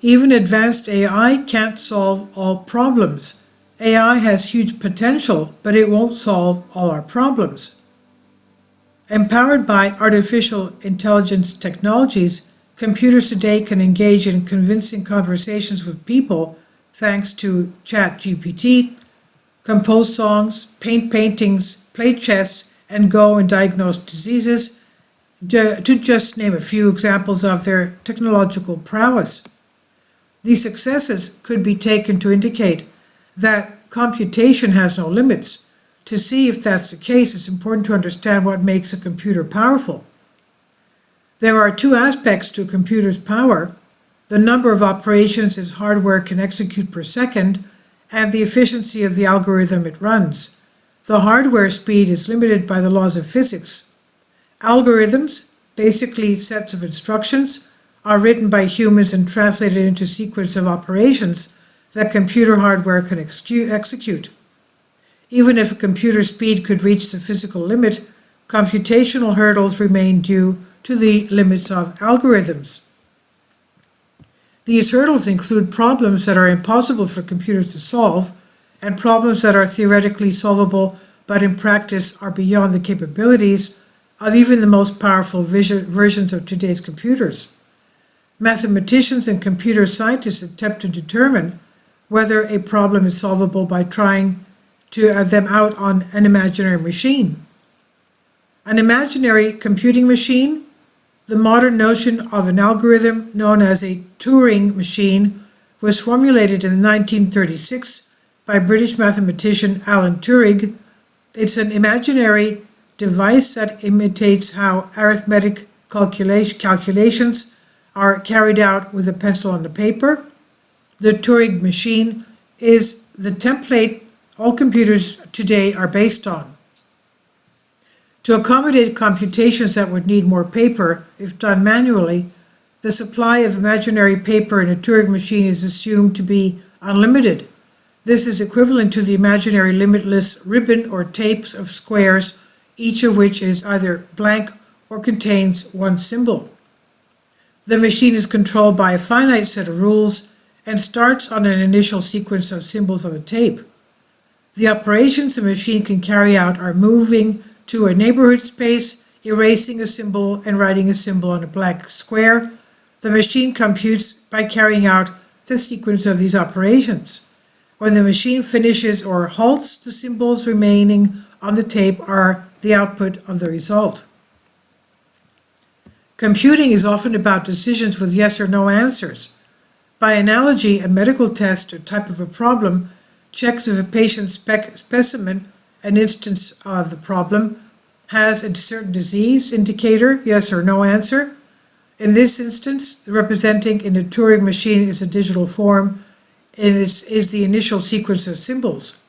Even advanced AI can't solve all problems. AI has huge potential, but it won't solve all our problems. Empowered by artificial intelligence technologies, computers today can engage in convincing conversations with people thanks to ChatGPT, compose songs, paint paintings, play chess, and go and diagnose diseases, to just name a few examples of their technological prowess. These successes could be taken to indicate that computation has no limits. To see if that's the case, it's important to understand what makes a computer powerful. There are two aspects to a computer's power: the number of operations its hardware can execute per second, and the efficiency of the algorithm it runs. The hardware speed is limited by the laws of physics. Algorithms, basically sets of instructions, are written by humans and translated into sequence of operations that computer hardware can execute. Even if a computer's speed could reach the physical limit, computational hurdles remain due to the limits of algorithms. These hurdles include problems that are impossible for computers to solve, and problems that are theoretically solvable but in practice are beyond the capabilities of even the most powerful versions of today's computers. Mathematicians and computer scientists attempt to determine whether a problem is solvable by trying them out on an imaginary machine. An imaginary computing machine, the modern notion of an algorithm known as a Turing machine, was formulated in 1936 by British mathematician Alan Turing. It's an imaginary device that imitates how arithmetic calculations are carried out with a pencil on the paper. The Turing machine is the template all computers today are based on. To accommodate computations that would need more paper if done manually, the supply of imaginary paper in a Turing machine is assumed to be unlimited. This is equivalent to the imaginary limitless ribbon or tapes of squares, each of which is either blank or contains one symbol. The machine is controlled by a finite set of rules and starts on an initial sequence of symbols on the tape. The operations the machine can carry out are moving to a neighborhood space, erasing a symbol, and writing a symbol on a blank square. The machine computes by carrying out the sequence of these operations. When the machine finishes or halts, the symbols remaining on the tape are the output of the result. Computing is often about decisions with yes or no answers. By analogy, a medical test or type of a problem checks if a patient's specimen, an instance of the problem, has a certain disease indicator, yes or no answer. In this instance, representing in a Turing machine is a digital form, and it is the initial sequence of symbols.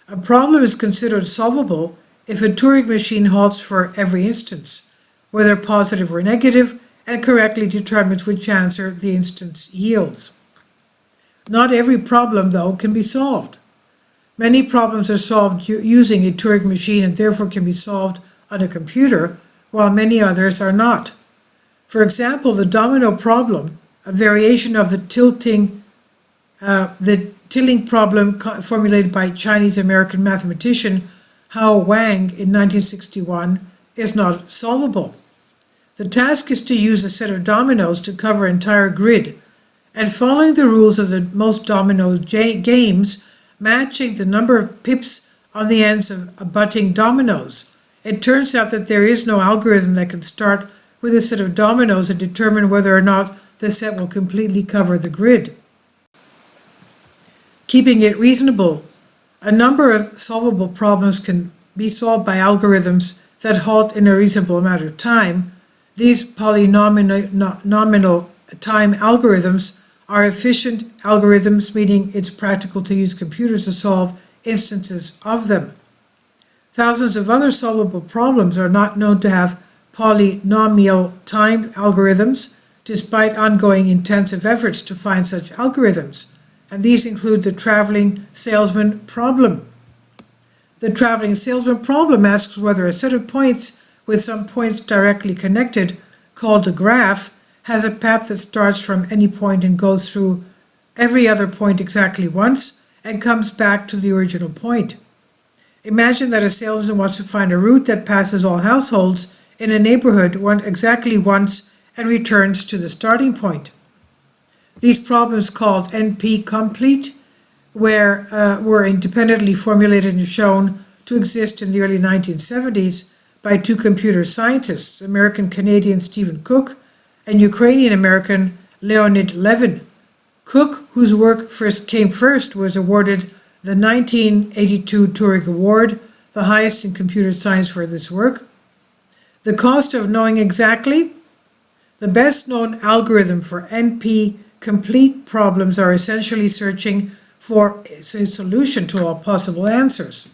A problem is considered solvable if a Turing machine halts for every instance, whether positive or negative, and correctly determines which answer the instance yields. Not every problem, though, can be solved. Many problems are solved using a Turing machine and therefore can be solved on a computer, while many others are not. For example, the domino problem, a variation of the tilling problem formulated by Chinese-American mathematician Hao Wang in 1961, is not solvable. The task is to use a set of dominoes to cover an entire grid, and following the rules of the most domino games, matching the number of pips on the ends of abutting dominoes. It turns out that there is no algorithm that can start with a set of dominoes and determine whether or not the set will completely cover the grid. Keeping it reasonable, a number of solvable problems can be solved by algorithms that halt in a reasonable amount of time. These polynomial time algorithms are efficient algorithms, meaning it's practical to use computers to solve instances of them. Thousands of other solvable problems are not known to have polynomial time algorithms, despite ongoing intensive efforts to find such algorithms, and these include the traveling salesman problem. The traveling salesman problem asks whether a set of points with some points directly connected, called a graph, has a path that starts from any point and goes through every other point exactly once and comes back to the original point. Imagine that a salesman wants to find a route that passes all households in a neighborhood exactly once and returns to the starting point. These problems, called NP-complete, were independently formulated and shown to exist in the early 1970s by two computer scientists, American-Canadian Stephen Cook and Ukrainian-American Leonid Levin. Cook, whose work came first, was awarded the 1982 Turing Award, the highest in computer science for this work. The cost of knowing exactly the best known algorithm for NP-complete problems are essentially searching for a solution to all possible answers.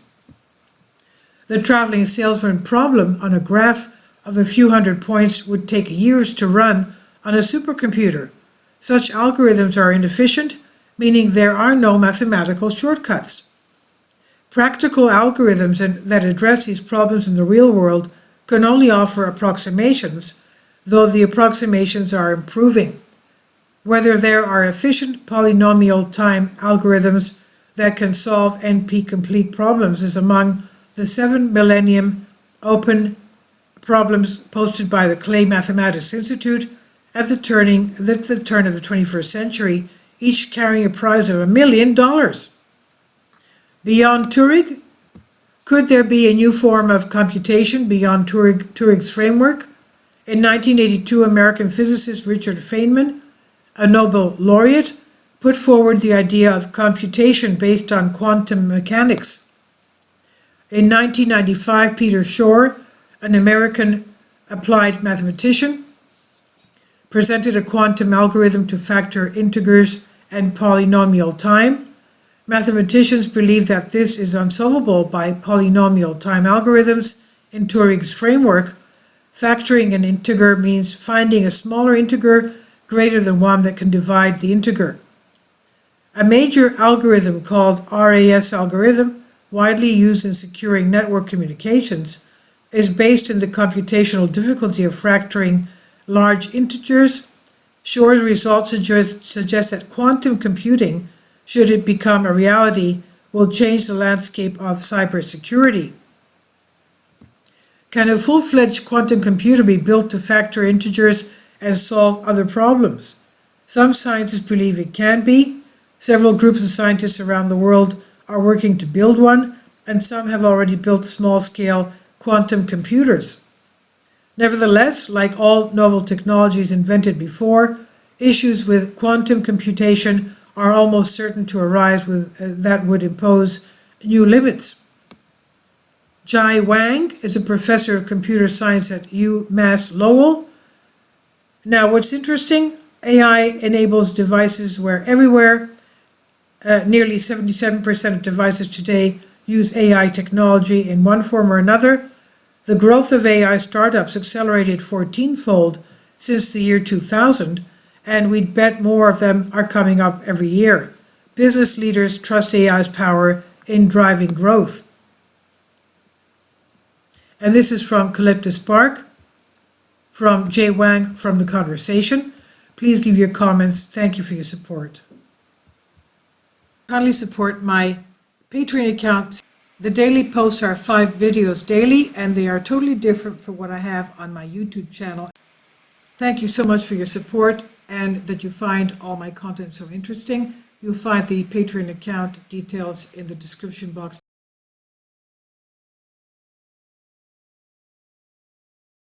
The traveling salesman problem on a graph of a few hundred points would take years to run on a supercomputer. Such algorithms are inefficient, meaning there are no mathematical shortcuts. Practical algorithms that address these problems in the real world can only offer approximations, though the approximations are improving. Whether there are efficient polynomial time algorithms that can solve NP-complete problems is among the 7 Millennium Open Problems posted by the Clay Mathematics Institute at the turn of the 21st century, each carrying a prize of $1 million. Beyond Turing, could there be a new form of computation beyond Turing's framework? In 1982, American physicist Richard Feynman, a Nobel laureate, put forward the idea of computation based on quantum mechanics. In 1995, Peter Shor, an American applied mathematician, presented a quantum algorithm to factor integers and polynomial time. Mathematicians believe that this is unsolvable by polynomial time algorithms in Turing's framework. Factoring an integer means finding a smaller integer greater than one that can divide the integer. A major algorithm called RAS algorithm, widely used in securing network communications, is based in the computational difficulty of factoring large integers. Shor's results suggest that quantum computing, should it become a reality, will change the landscape of cybersecurity. Can a full-fledged quantum computer be built to factor integers and solve other problems? Some scientists believe it can be. Several groups of scientists around the world are working to build one, and some have already built small-scale quantum computers. Nevertheless, like all novel technologies invented before, issues with quantum computation are almost certain to arise that would impose new limits. Jai Wang is a professor of computer science at UMass Lowell. Now, what's interesting, AI enables devices where everywhere. Nearly 77% of devices today use AI technology in one form or another. The growth of AI startups accelerated 14-fold since the year 2000, and we'd bet more of them are coming up every year. Business leaders trust AI's power in driving growth. And this is from Collective Spark, from Jay Wang from The Conversation. Please leave your comments. Thank you for your support. Kindly support my Patreon account. The daily posts are 5 videos daily, and they are totally different from what I have on my YouTube channel. Thank you so much for your support and that you find all my content so interesting. You'll find the Patreon account details in the description box.